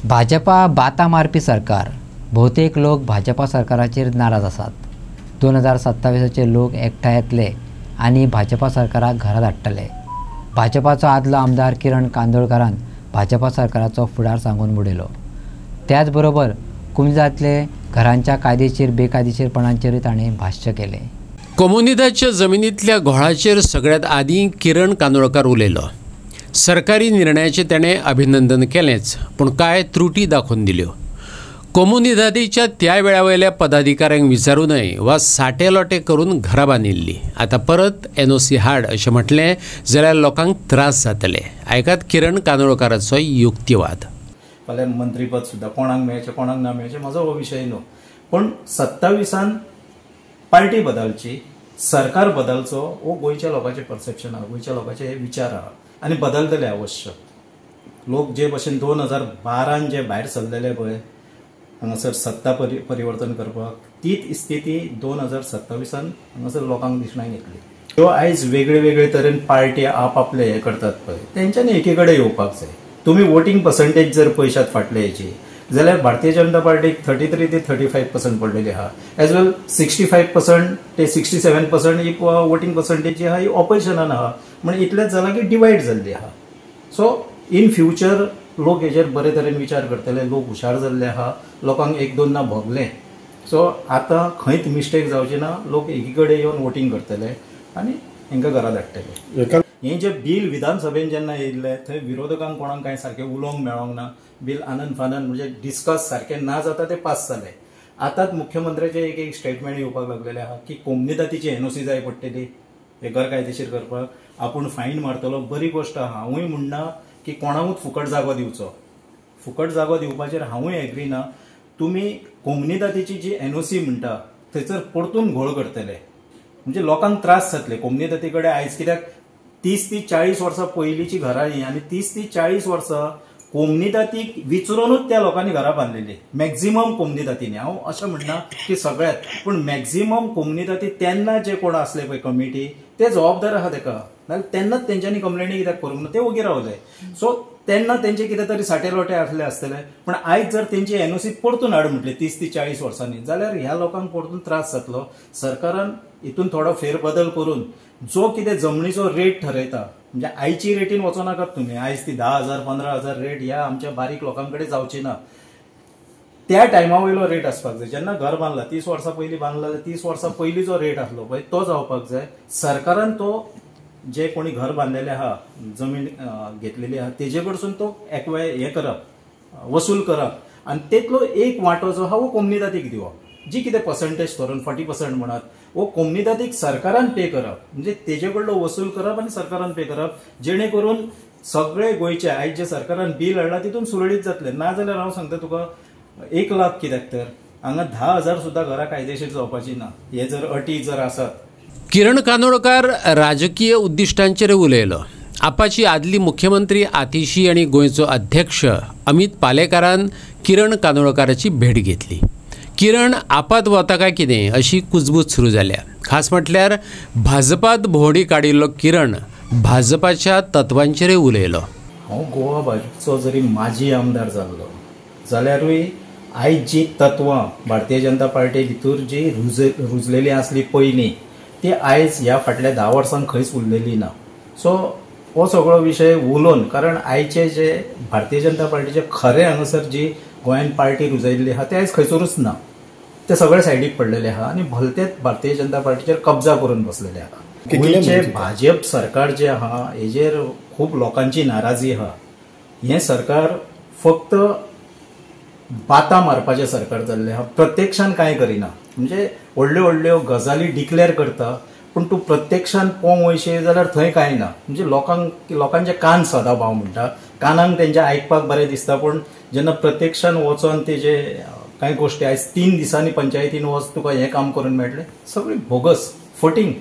भाजपा बाता मारपी सरकार. बहुतेक लोक भाजपा सरकाराचेर नाराज आसात. 2027चे लोक एकठांय येतले आनी भाजपा सरकाराक घरा धाडटले. भाजपाचो आदलो आमदार किरण कांदोळकरान भाजपा सरकाराचो फुडार सांगून उडयलो. त्याच बरोबर कुमजातले घरांच्या कायदेशीर बेकायदेशीरपणांचेरूय ताणें भाश्य केलें. कोमुनिदाच्या जमिनींतल्या घोळाचेर सगळ्यात आदीं किरण कांदोळकर उलयलो. सरकारी निर्णयाचें तेणें अभिनंदन केलेंच, पूण कांय त्रुटी दाखोवन दिल्यो. कोमुनिदादीच्या त्या वेळावयल्या पदाधिकाऱ्यांक विचारूनय वा साटेलोटे करून घरां बांदिल्लीं. आतां परत NOC हाड अशें म्हटलें जाल्यार लोकांक त्रास जातले. आयकात किरण कांदोळकराचो युक्तिवाद. फाल्यां मंत्रीपद सुद्दां कोणाक मेळचें कोणाक ना मेळचें म्हजो हो विशय न्हू, पण 27 पार्टी बदलची, सरकार बदलचो हो गोंयच्या लोकांचें परसेप्शन आहा, गोंयच्या लोकांचे हे विचार आहा आनी बदलतले अवश्य. लोक जे भशेन 2012 जे भायर सरलेले पळय हांगासर सत्ता परिवर्तन करपाक, तीच स्थिती 2027 हांगासर लोकांक दिसण्याक येतली. त्यो आयज वेगळे वेगळे तरेन पार्टी आपले हे करतात पळय, तेंच्यांनी एकी कडेन येवपाक जाय. तुम्ही वोटिंग पर्संटेज जर पळयशात फाटल्या हेची जाल्यार भारतीय जनता पार्टीक 33 ते 35% पडलेली आहा. एज वेल 65% ते 67% ही वोटिंग पर्संटेज जी आहा ही ऑपोजिशनान आहा. म्हणजे इतलेंच जाला की डिवायड जाल्ली आहा. सो इन फ्युचर लोक हेजेर बरे तरेन विचार करतले, लोक हुशार जाल्ले आहा, लोकांक एक दोनदा भोगलें. सो आतां खंयच मिस्टेक जावची ना, लोक एकी कडेन येवन वोटिंग करतले आनी हांकां घरा धाडटले. हे जे बिल विधानसभेन जेन्ना येयल्ले थंय विरोधकांक कोणाक कांय सारकें उलोवंक मेळोंक ना. बिल आनंद फानंद म्हणजे डिस्कस सारकें ना जाता ते पास जाले. आतांच मुख्यमंत्र्याचे एक स्टेटमेंट येवपाक लागलेले आहा की कोमुनिदादीची NOC जाय पडटली हे घर कायदेशीर करपाक, आपूण फायन मारतलो. बरी गोश्ट आहा. हांवूय म्हणना की कोणाकूच फुकट जागो दिवचो. फुकट जागो दिवपाचेर हांवूय एग्री ना. तुमी कोमुनिदादीची जी NOC म्हणटा थंयसर परतून घोळ करतले म्हणजे लोकांक त्रास जातले. कोमुनिदादी कडेन आयज कित्याक 30 ते 40 वर्सां पयलींची घरां ही आनी 30 ते 40 वर्सां कोमुनिदादीक विचारूनच त्या लोकांनी घरां बांदलेली. मॅक्झिमम कोमुनिदादींनी, हांव अशें म्हणना की सगळ्यात, पूण मॅक्झिमम कोमुनिदादी तेन्ना जे कोण आसले पळय कमिटी ते जबाबदार आहा तेका. नाल्यार तेन्नाच तेंच्यांनी कंप्लेनी कित्याक करूंक ना, ते ओगी रावले. सो तेन्ना तेंचे कितें तरी साटेलोटे आसले. पण आयज जर तेंची NOC परतून हाड म्हटले 30 ते 40 वर्सांनी जाल्यार ह्या लोकांक परतून त्रास जातलो. सरकारान हितून थोडो फेरबदल करून जो कितें जमनीचो रेट ठरयता, म्हणजे आयची रेटीन वचो नाकात तुमी. आयज ती 10,000 15,000 रेट ह्या आमच्या बारीक लोकांकडे जावची ना. त्या टायमा वयलो रेट आसपाक जाय. जेन्ना घर बांदला 30 वर्सां पयलीं बांदला जाल्यार 30 वर्सां पयलीं जो रेट आसलो पळय तो जावपाक जाय. सरकारान तो जे कोणी घर बांदलेले आहा, जमीन घेतलेली आहा तेजे कडसून तो हे करप, वसूल करप आनी तेतलो एक वांटो जो आहा वो कोमुनिदादीक दिवप. जी कितें पर्संटेज धरून 40% म्हणत वो कोमुनिदादीक सरकारान पे करप, म्हणजे तेजे कडलो वसूल करप आनी सरकारान पे करप, जेणे करून सगळे गोंयचे आयज जे सरकारान बिल हाडला तितून सुरळीत जातले. ना जाल्यार हांव सांगता तुका 1 लाख कित्याक तर हांगा 10,000 सुद्दां घरां कायदेशीर जावपाची ना. हे जर अटी जर आसात. किरण कांदोळकर राजकीय उद्दिष्टांचेर उलयलो. आपाची आदली मुख्यमंत्री आतिशी आनी गोंयचो अध्यक्ष अमित पालेकारान किरण कांदोळकराची भेट घेतली. किरण आपात वता काय कितें अशी कुजबूज सुरू जाल्या. खास म्हटल्यार भाजपात भोंवडी काडिल्लो किरण भाजपाच्या तत्वांचेर उलयलो. हांव गोवा भाजपचो जरी माजी आमदार जाल्लो जाल्यारूय आयज जी तत्वां भारतीय जनता पार्टी भितर जी रुजलेली आसली पयलीं ती आयज ह्या फाटल्या 10 वर्सांक खंयच उरलेली ना. सो हो सगळो विशय उलोवन, कारण आयचे जे भारतीय जनता पार्टीचे खरे हांगासर जी गोंयांत पार्टी रुजयल्ली आहा ते आयज खंयसरूच ना. ते सगळे सायडीक पडलेले आहा आनी भलतेच भारतीय जनता पार्टीचेर कब्जा करून बसलेले आहा. गोंयचे भाजप सरकार जे आहा हेजेर खूब लोकांची नाराजी आहा. हें सरकार फक्त बाता मारपाचें सरकार जाल्लें आहा. प्रत्यक्षान कांय करिना. म्हणजे व्हडल्यो व्हडल्यो गजाली डिक्लेअर करता पूण तूं प्रत्यक्षान पळोवंक वयशी जाल्यार थंय कांय ना. म्हणजे लोकांचे कान सदा भाव म्हणटा, कानांक तेंच्या आयकपाक बरें दिसता, पूण जेन्ना प्रत्यक्षान वचोन तेजे कांय गोश्टी आयज 3 दिसांनी पंचायतीन वच तुका हें काम करून मेळटलें, सगळी बोगस फटींग.